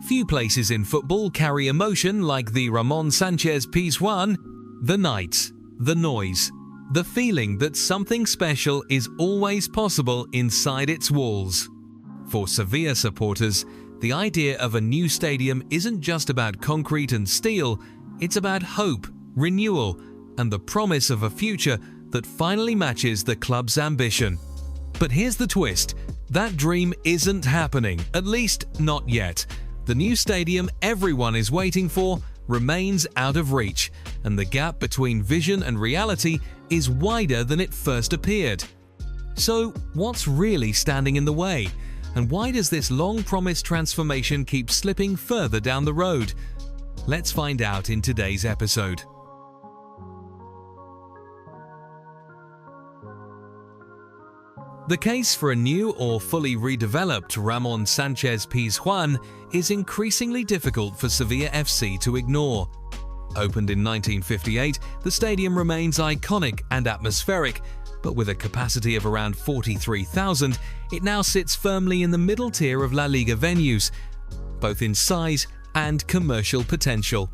Few places in football carry emotion like the Ramón Sánchez-Pizjuán. The nights, the noise, the feeling that something special is always possible inside its walls. For Sevilla supporters, the idea of a new stadium isn't just about concrete and steel, it's about hope, renewal, and the promise of a future that finally matches the club's ambition. But here's the twist: that dream isn't happening, at least not yet. The new stadium everyone is waiting for remains out of reach, and the gap between vision and reality is wider than it first appeared. So, what's really standing in the way? And why does this long-promised transformation keep slipping further down the road? Let's find out in today's episode. The case for a new or fully redeveloped Ramón Sánchez-Pizjuán is increasingly difficult for Sevilla FC to ignore. Opened in 1958, the stadium remains iconic and atmospheric, but with a capacity of around 43,000, it now sits firmly in the middle tier of La Liga venues, both in size and commercial potential.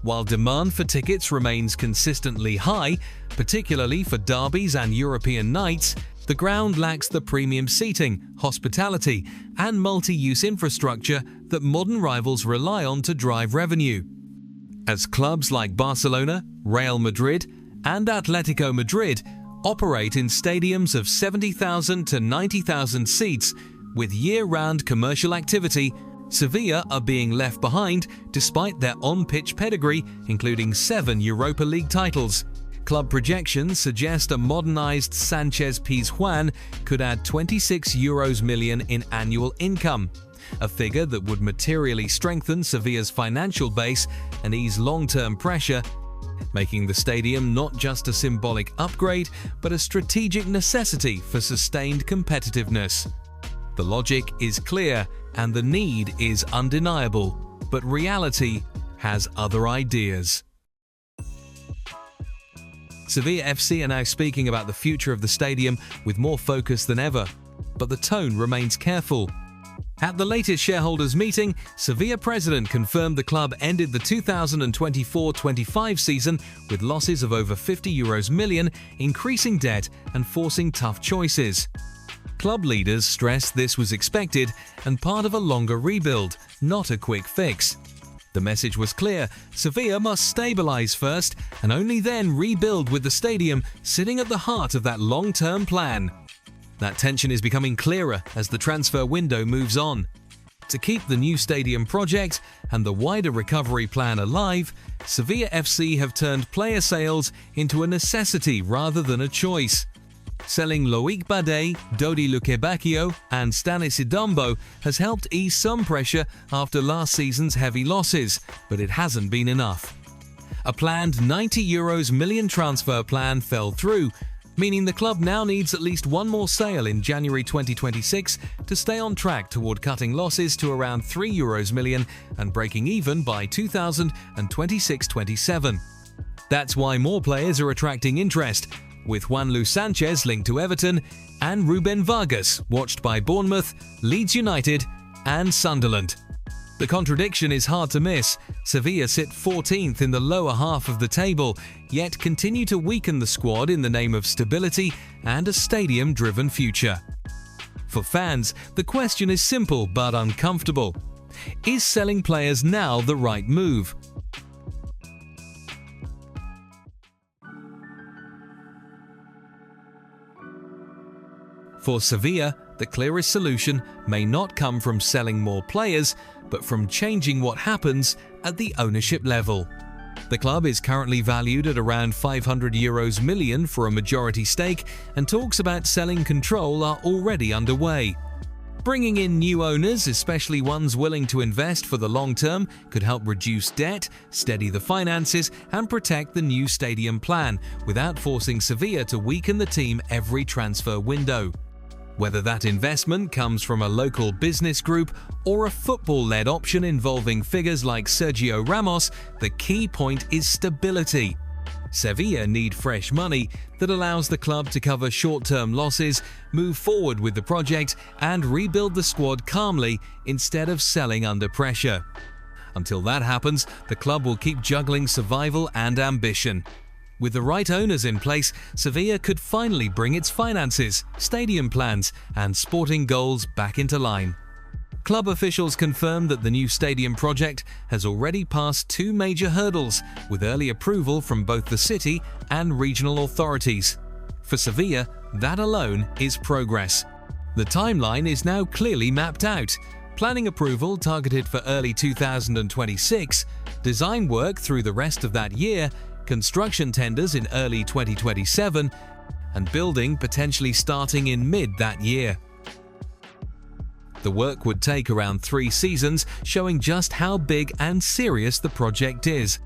While demand for tickets remains consistently high, particularly for derbies and European nights, the ground lacks the premium seating, hospitality, and multi-use infrastructure that modern rivals rely on to drive revenue. As clubs like Barcelona, Real Madrid, and Atletico Madrid operate in stadiums of 70,000 to 90,000 seats, with year-round commercial activity, Sevilla are being left behind despite their on-pitch pedigree, including 7 Europa League titles. Club projections suggest a modernized Sánchez-Pizjuán could add €26 million in annual income, a figure that would materially strengthen Sevilla's financial base and ease long-term pressure, making the stadium not just a symbolic upgrade, but a strategic necessity for sustained competitiveness. The logic is clear and the need is undeniable, but reality has other ideas. Sevilla FC are now speaking about the future of the stadium with more focus than ever, but the tone remains careful. At the latest shareholders meeting, Sevilla president confirmed the club ended the 2024-25 season with losses of over €50 million, increasing debt and forcing tough choices. Club leaders stressed this was expected and part of a longer rebuild, not a quick fix. The message was clear: Sevilla must stabilise first and only then rebuild, with the stadium sitting at the heart of that long-term plan. That tension is becoming clearer as the transfer window moves on. To keep the new stadium project and the wider recovery plan alive, Sevilla FC have turned player sales into a necessity rather than a choice. Selling Loic Badé, Dodi Lukebakio and Stanis Idombo has helped ease some pressure after last season's heavy losses, but it hasn't been enough. A planned €90 million transfer plan fell through, meaning the club now needs at least one more sale in January 2026 to stay on track toward cutting losses to around €3 million and breaking even by 2026-27. That's why more players are attracting interest, with Juan Luis Sanchez linked to Everton and Ruben Vargas watched by Bournemouth, Leeds United and Sunderland. The contradiction is hard to miss. Sevilla sit 14th in the lower half of the table, yet continue to weaken the squad in the name of stability and a stadium-driven future. For fans, the question is simple but uncomfortable. Is selling players now the right move? For Sevilla, the clearest solution may not come from selling more players, but from changing what happens at the ownership level. The club is currently valued at around €500 million for a majority stake, and talks about selling control are already underway. Bringing in new owners, especially ones willing to invest for the long term, could help reduce debt, steady the finances, and protect the new stadium plan, without forcing Sevilla to weaken the team every transfer window. Whether that investment comes from a local business group or a football-led option involving figures like Sergio Ramos, the key point is stability. Sevilla need fresh money that allows the club to cover short-term losses, move forward with the project, and rebuild the squad calmly instead of selling under pressure. Until that happens, the club will keep juggling survival and ambition. With the right owners in place, Sevilla could finally bring its finances, stadium plans, and sporting goals back into line. Club officials confirmed that the new stadium project has already passed 2 major hurdles, with early approval from both the city and regional authorities. For Sevilla, that alone is progress. The timeline is now clearly mapped out. Planning approval targeted for early 2026, design work through the rest of that year, construction tenders in early 2027, and building potentially starting in mid that year. The work would take around 3 seasons, showing just how big and serious the project is.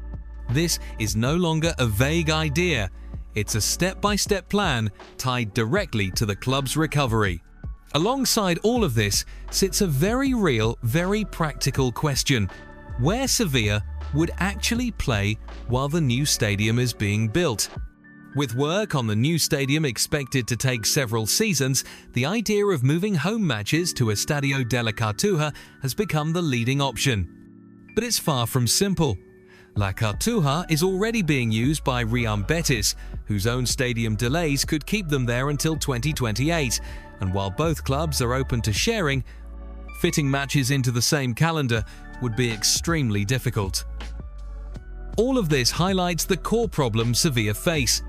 This is no longer a vague idea. It's a step-by-step plan tied directly to the club's recovery. Alongside all of this sits a very real, very practical question: where Sevilla would actually play while the new stadium is being built. With work on the new stadium expected to take several seasons, the idea of moving home matches to Estadio de la Cartuja has become the leading option. But it's far from simple. La Cartuja is already being used by Real Betis, whose own stadium delays could keep them there until 2028, and while both clubs are open to sharing, fitting matches into the same calendar would be extremely difficult. All of this highlights the core problem Sevilla face.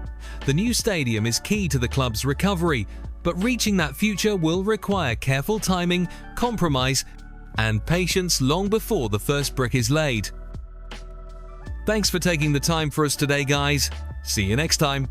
The new stadium is key to the club's recovery, but reaching that future will require careful timing, compromise, and patience long before the first brick is laid. Thanks for taking the time for us today, guys. See you next time.